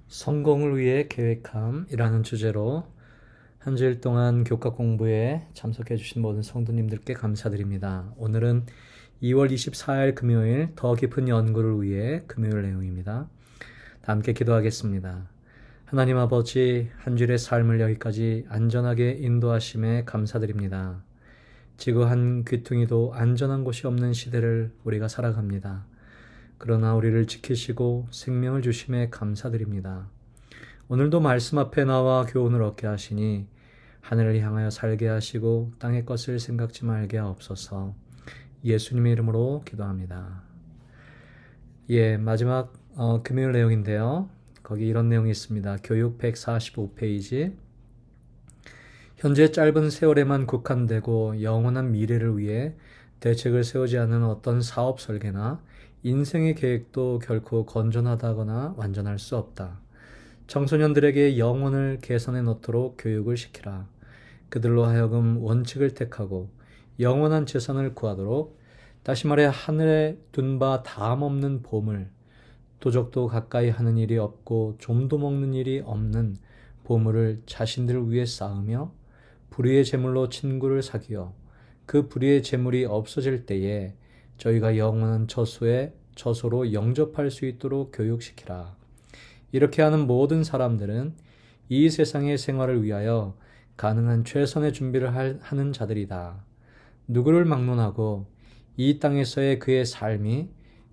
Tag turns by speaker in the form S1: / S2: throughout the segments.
S1: 성공을 위해 계획함이라는 주제로 한 주일 동안 교과 공부에 참석해 주신 모든 성도님들께 감사드립니다. 오늘은 2월 24일 금요일 더 깊은 연구를 위해 금요일 내용입니다. 다 함께 기도하겠습니다. 하나님 아버지, 한 주일의 삶을 여기까지 안전하게 인도하심에 감사드립니다. 지구 한 귀퉁이도 안전한 곳이 없는 시대를 우리가 살아갑니다. 그러나 우리를 지키시고 생명을 주심에 감사드립니다. 오늘도 말씀 앞에 나와 교훈을 얻게 하시니 하늘을 향하여 살게 하시고 땅의 것을 생각지 말게 하옵소서. 예수님의 이름으로 기도합니다. 마지막 금요일 내용인데요. 거기 이런 내용이 있습니다. 교육 145페이지. 현재 짧은 세월에만 국한되고 영원한 미래를 위해 대책을 세우지 않은 어떤 사업 설계나 인생의 계획도 결코 건전하다거나 완전할 수 없다. 청소년들에게 영혼을 개선해 놓도록 교육을 시키라. 그들로 하여금 원칙을 택하고 영원한 재산을 구하도록, 다시 말해 하늘에 둔 바 다음 없는 보물, 도적도 가까이 하는 일이 없고 좀도 먹는 일이 없는 보물을 자신들 위해 쌓으며 불의의 재물로 친구를 사귀어 그 불의의 재물이 없어질 때에 저희가 영원한 저소로 영접할 수 있도록 교육시키라. 이렇게 하는 모든 사람들은 이 세상의 생활을 위하여 가능한 최선의 준비를 하는 자들이다. 누구를 막론하고 이 땅에서의 그의 삶이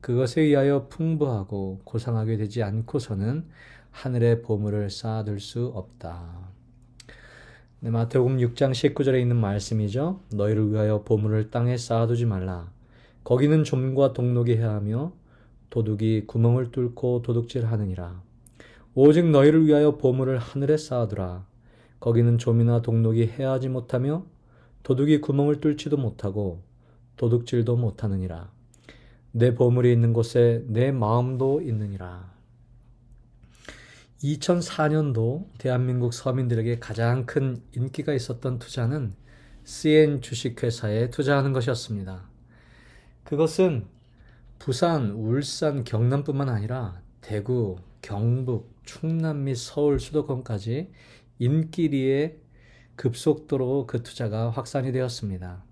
S1: 그것에 의하여 풍부하고 고상하게 되지 않고서는 하늘의 보물을 쌓아둘 수 없다. 마태복음 6장 19절에 있는 말씀이죠. 너희를 위하여 보물을 땅에 쌓아두지 말라. 거기는 좀과 동록이 해하며 도둑이 구멍을 뚫고 도둑질하느니라. 오직 너희를 위하여 보물을 하늘에 쌓아두라. 거기는 좀이나 동록이 해하지 못하며 도둑이 구멍을 뚫지도 못하고 도둑질도 못하느니라. 내 보물이 있는 곳에 내 마음도 있느니라. 2004년도 대한민국 서민들에게 가장 큰 인기가 있었던 투자는 CN 주식회사에 투자하는 것이었습니다. 그것은 부산, 울산, 경남뿐만 아니라 대구, 경북, 충남 및 서울 수도권까지 인기리에 급속도로 그 투자가 확산이 되었습니다.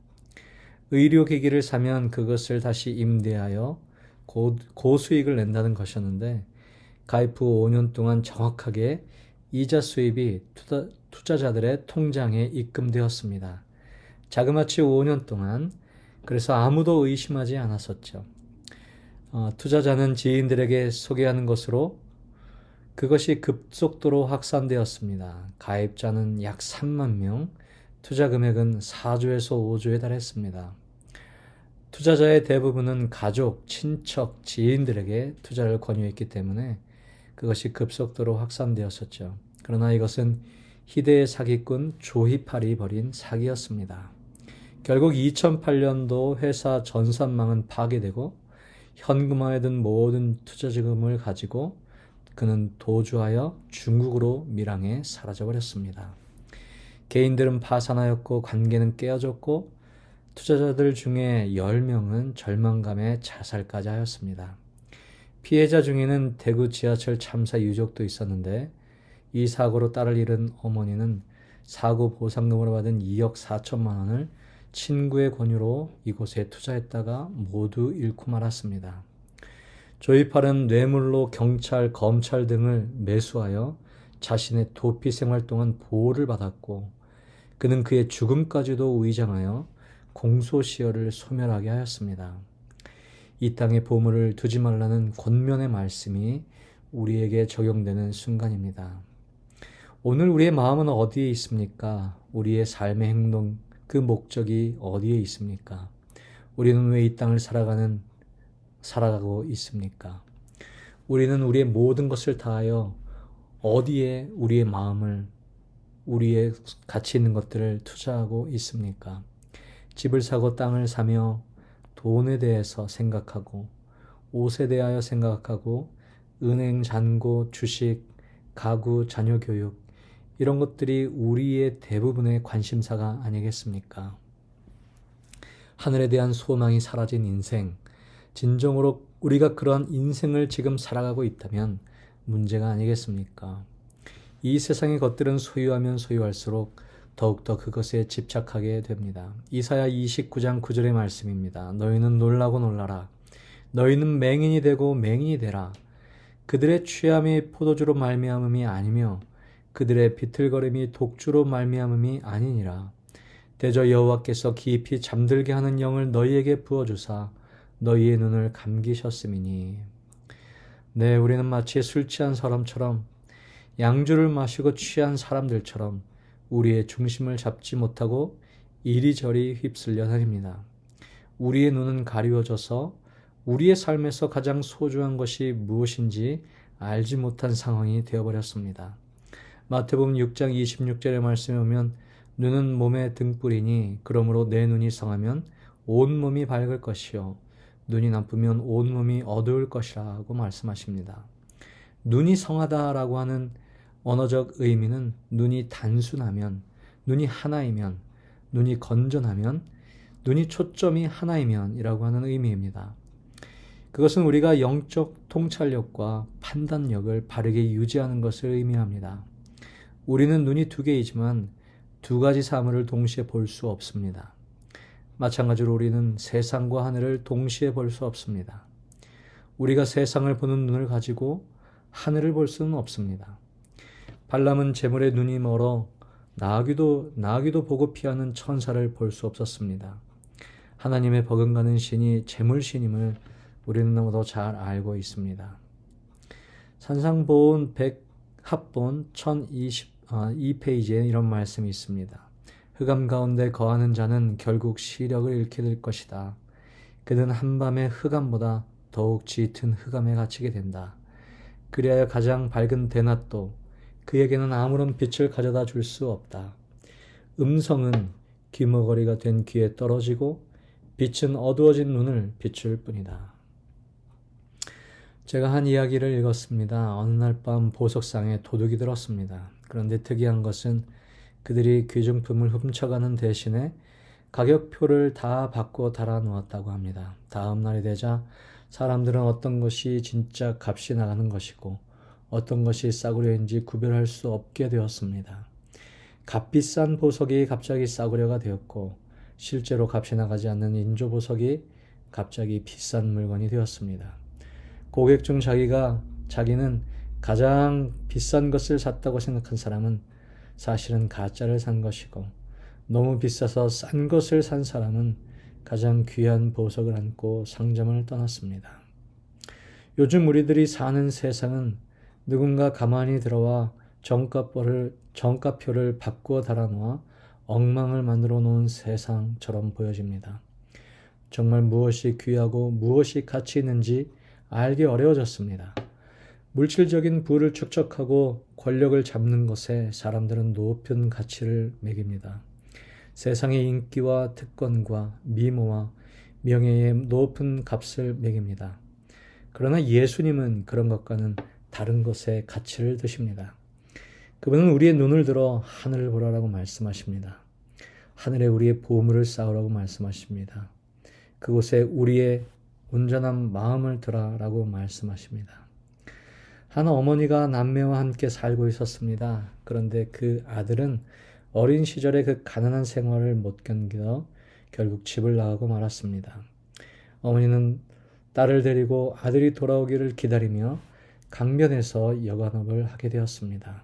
S1: 의료기기를 사면 그것을 다시 임대하여 고수익을 낸다는 것이었는데, 가입 후 5년 동안 정확하게 이자 수입이 투자자들의 통장에 입금되었습니다. 자그마치 5년 동안. 그래서 아무도 의심하지 않았었죠. 투자자는 지인들에게 소개하는 것으로 그것이 급속도로 확산되었습니다. 가입자는 약 3만 명, 투자 금액은 4조에서 5조에 달했습니다. 투자자의 대부분은 가족, 친척, 지인들에게 투자를 권유했기 때문에 그것이 급속도로 확산되었었죠. 그러나 이것은 희대의 사기꾼 조희팔이 벌인 사기였습니다. 결국 2008년도 회사 전산망은 파괴되고 현금화에 든 모든 투자자금을 가지고 그는 도주하여 중국으로 밀항해 사라져버렸습니다. 개인들은 파산하였고 관계는 깨어졌고 투자자들 중에 10명은 절망감에 자살까지 하였습니다. 피해자 중에는 대구 지하철 참사 유족도 있었는데, 이 사고로 딸을 잃은 어머니는 사고 보상금으로 받은 2억 4천만 원을 친구의 권유로 이곳에 투자했다가 모두 잃고 말았습니다. 조이팔은 뇌물로 경찰, 검찰 등을 매수하여 자신의 도피 생활 동안 보호를 받았고, 그는 그의 죽음까지도 위장하여 공소시효를 소멸하게 하였습니다. 이 땅에 보물을 두지 말라는 권면의 말씀이 우리에게 적용되는 순간입니다. 오늘 우리의 마음은 어디에 있습니까? 우리의 삶의 행동, 그 목적이 어디에 있습니까? 우리는 왜 이 땅을 살아가고 있습니까? 우리는 우리의 모든 것을 다하여 어디에 우리의 마음을, 우리의 가치 있는 것들을 투자하고 있습니까? 집을 사고 땅을 사며 돈에 대해서 생각하고, 옷에 대하여 생각하고, 은행 잔고, 주식, 가구, 자녀 교육, 이런 것들이 우리의 대부분의 관심사가 아니겠습니까? 하늘에 대한 소망이 사라진 인생, 진정으로 우리가 그러한 인생을 지금 살아가고 있다면 문제가 아니겠습니까? 이 세상의 것들은 소유하면 소유할수록 더욱더 그것에 집착하게 됩니다. 이사야 29장 9절의 말씀입니다. 너희는 놀라고 놀라라. 너희는 맹인이 되고 맹인이 되라. 그들의 취함이 포도주로 말미암음이 아니며 그들의 비틀거림이 독주로 말미암음이 아니니라. 대저 여호와께서 깊이 잠들게 하는 영을 너희에게 부어주사 너희의 눈을 감기셨음이니. 네, 우리는 마치 술 취한 사람처럼 양주를 마시고 취한 사람들처럼 우리의 중심을 잡지 못하고 이리저리 휩쓸려 다닙니다. 우리의 눈은 가리워져서 우리의 삶에서 가장 소중한 것이 무엇인지 알지 못한 상황이 되어버렸습니다. 마태복음 6장 26절의 말씀에 보면 눈은 몸의 등불이니 그러므로 내 눈이 성하면 온 몸이 밝을 것이요 눈이 나쁘면 온 몸이 어두울 것이라고 말씀하십니다. 눈이 성하다라고 하는 언어적 의미는 눈이 단순하면, 눈이 하나이면, 눈이 건전하면, 눈이 초점이 하나이면 이라고 하는 의미입니다. 그것은 우리가 영적 통찰력과 판단력을 바르게 유지하는 것을 의미합니다. 우리는 눈이 두 개이지만 두 가지 사물을 동시에 볼 수 없습니다. 마찬가지로 우리는 세상과 하늘을 동시에 볼 수 없습니다. 우리가 세상을 보는 눈을 가지고 하늘을 볼 수는 없습니다. 발람은 재물에 눈이 멀어 나귀도 보고 피하는 천사를 볼 수 없었습니다. 하나님의 버금가는 신이 재물신임을 우리는 너무도 잘 알고 있습니다. 산상보온 100합본 1022페이지에 이런 말씀이 있습니다. 흑암 가운데 거하는 자는 결국 시력을 잃게 될 것이다. 그는 한밤의 흑암보다 더욱 짙은 흑암에 갇히게 된다. 그리하여 가장 밝은 대낮도 그에게는 아무런 빛을 가져다 줄 수 없다. 음성은 귀머거리가 된 귀에 떨어지고 빛은 어두워진 눈을 비출 뿐이다. 제가 한 이야기를 읽었습니다. 어느 날 밤 보석상에 도둑이 들었습니다. 그런데 특이한 것은 그들이 귀중품을 훔쳐가는 대신에 가격표를 다 바꿔 달아 놓았다고 합니다. 다음 날이 되자 사람들은 어떤 것이 진짜 값이 나가는 것이고 어떤 것이 싸구려인지 구별할 수 없게 되었습니다. 값비싼 보석이 갑자기 싸구려가 되었고 실제로 값이 나가지 않는 인조보석이 갑자기 비싼 물건이 되었습니다. 고객 중 자기는 가장 비싼 것을 샀다고 생각한 사람은 사실은 가짜를 산 것이고 너무 비싸서 싼 것을 산 사람은 가장 귀한 보석을 안고 상점을 떠났습니다. 요즘 우리들이 사는 세상은 누군가 가만히 들어와 정가표를 바꾸어 달아놓아 엉망을 만들어 놓은 세상처럼 보여집니다. 정말 무엇이 귀하고 무엇이 가치 있는지 알기 어려워졌습니다. 물질적인 부를 축적하고 권력을 잡는 것에 사람들은 높은 가치를 매깁니다. 세상의 인기와 특권과 미모와 명예에 높은 값을 매깁니다. 그러나 예수님은 그런 것과는 다른 것에 가치를 두십니다. 그분은 우리의 눈을 들어 하늘을 보라라고 말씀하십니다. 하늘에 우리의 보물을 쌓으라고 말씀하십니다. 그곳에 우리의 온전한 마음을 두라라고 말씀하십니다. 한 어머니가 남매와 함께 살고 있었습니다. 그런데 그 아들은 어린 시절에 그 가난한 생활을 못 견뎌 결국 집을 나가고 말았습니다. 어머니는 딸을 데리고 아들이 돌아오기를 기다리며 강변에서 여관업을 하게 되었습니다.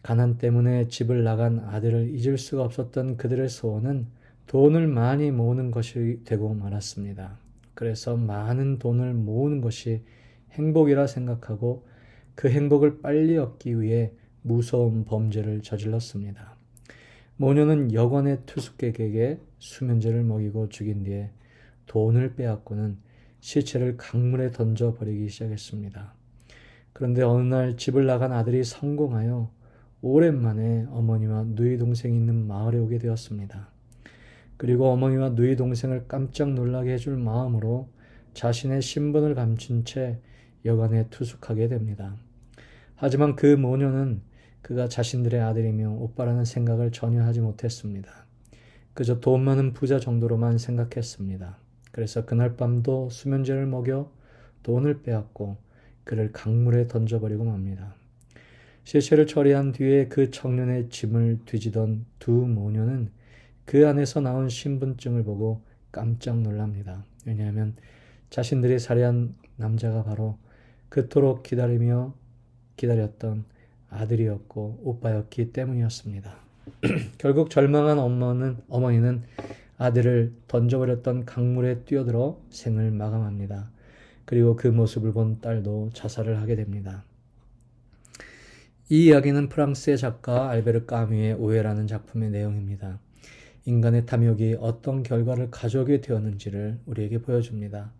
S1: 가난 때문에 집을 나간 아들을 잊을 수가 없었던 그들의 소원은 돈을 많이 모으는 것이 되고 말았습니다. 그래서 많은 돈을 모으는 것이 행복이라 생각하고 그 행복을 빨리 얻기 위해 무서운 범죄를 저질렀습니다. 모녀는 여관의 투숙객에게 수면제를 먹이고 죽인 뒤에 돈을 빼앗고는 시체를 강물에 던져버리기 시작했습니다. 그런데 어느 날 집을 나간 아들이 성공하여 오랜만에 어머니와 누이 동생이 있는 마을에 오게 되었습니다. 그리고 어머니와 누이 동생을 깜짝 놀라게 해줄 마음으로 자신의 신분을 감춘 채 여관에 투숙하게 됩니다. 하지만 그 모녀는 그가 자신들의 아들이며 오빠라는 생각을 전혀 하지 못했습니다. 그저 돈 많은 부자 정도로만 생각했습니다. 그래서 그날 밤도 수면제를 먹여 돈을 빼앗고 그를 강물에 던져버리고 맙니다. 시체를 처리한 뒤에 그 청년의 짐을 뒤지던 두 모녀는 그 안에서 나온 신분증을 보고 깜짝 놀랍니다. 왜냐하면 자신들이 살해한 남자가 바로 그토록 기다렸던 아들이었고 오빠였기 때문이었습니다. 결국 절망한 어머니는 아들을 던져버렸던 강물에 뛰어들어 생을 마감합니다. 그리고 그 모습을 본 딸도 자살을 하게 됩니다. 이 이야기는 프랑스의 작가 알베르 까뮈의 오해라는 작품의 내용입니다. 인간의 탐욕이 어떤 결과를 가져오게 되었는지를 우리에게 보여줍니다.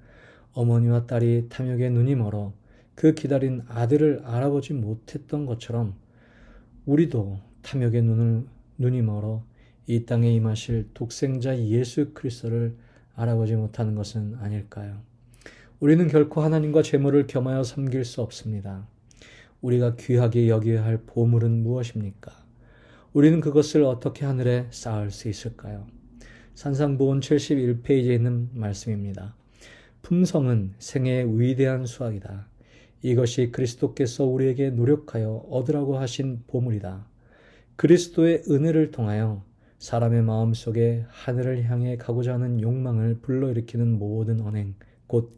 S1: 어머니와 딸이 탐욕에 눈이 멀어 그 기다린 아들을 알아보지 못했던 것처럼 우리도 탐욕의 눈이 멀어 이 땅에 임하실 독생자 예수 그리스도를 알아보지 못하는 것은 아닐까요? 우리는 결코 하나님과 재물을 겸하여 섬길 수 없습니다. 우리가 귀하게 여겨야 할 보물은 무엇입니까? 우리는 그것을 어떻게 하늘에 쌓을 수 있을까요? 산상보온 71페이지에 있는 말씀입니다. 품성은 생애의 위대한 수확이다. 이것이 그리스도께서 우리에게 노력하여 얻으라고 하신 보물이다. 그리스도의 은혜를 통하여 사람의 마음속에 하늘을 향해 가고자 하는 욕망을 불러일으키는 모든 언행, 곧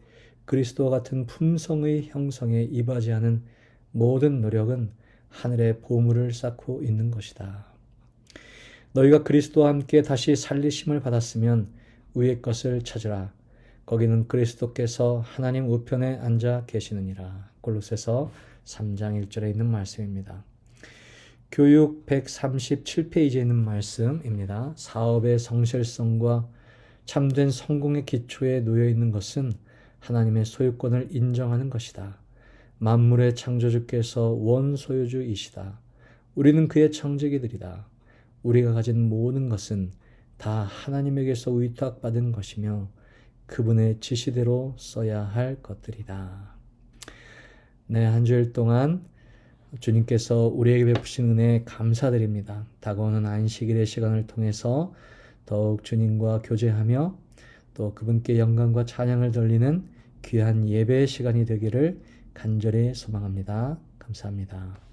S1: 그리스도와 같은 품성의 형성에 이바지하는 모든 노력은 하늘의 보물을 쌓고 있는 것이다. 너희가 그리스도와 함께 다시 살리심을 받았으면 위의 것을 찾으라. 거기는 그리스도께서 하나님 우편에 앉아 계시느니라. 골로새서 3장 1절에 있는 말씀입니다. 교육 137페이지에 있는 말씀입니다. 사업의 성실성과 참된 성공의 기초에 놓여 있는 것은 하나님의 소유권을 인정하는 것이다. 만물의 창조주께서 원소유주이시다. 우리는 그의 청지기들이다. 우리가 가진 모든 것은 다 하나님에게서 위탁받은 것이며 그분의 지시대로 써야 할 것들이다. 네, 한 주일 동안 주님께서 우리에게 베푸신 은혜에 감사드립니다. 다가오는 안식일의 시간을 통해서 더욱 주님과 교제하며 또 그분께 영광과 찬양을 돌리는 귀한 예배의 시간이 되기를 간절히 소망합니다. 감사합니다.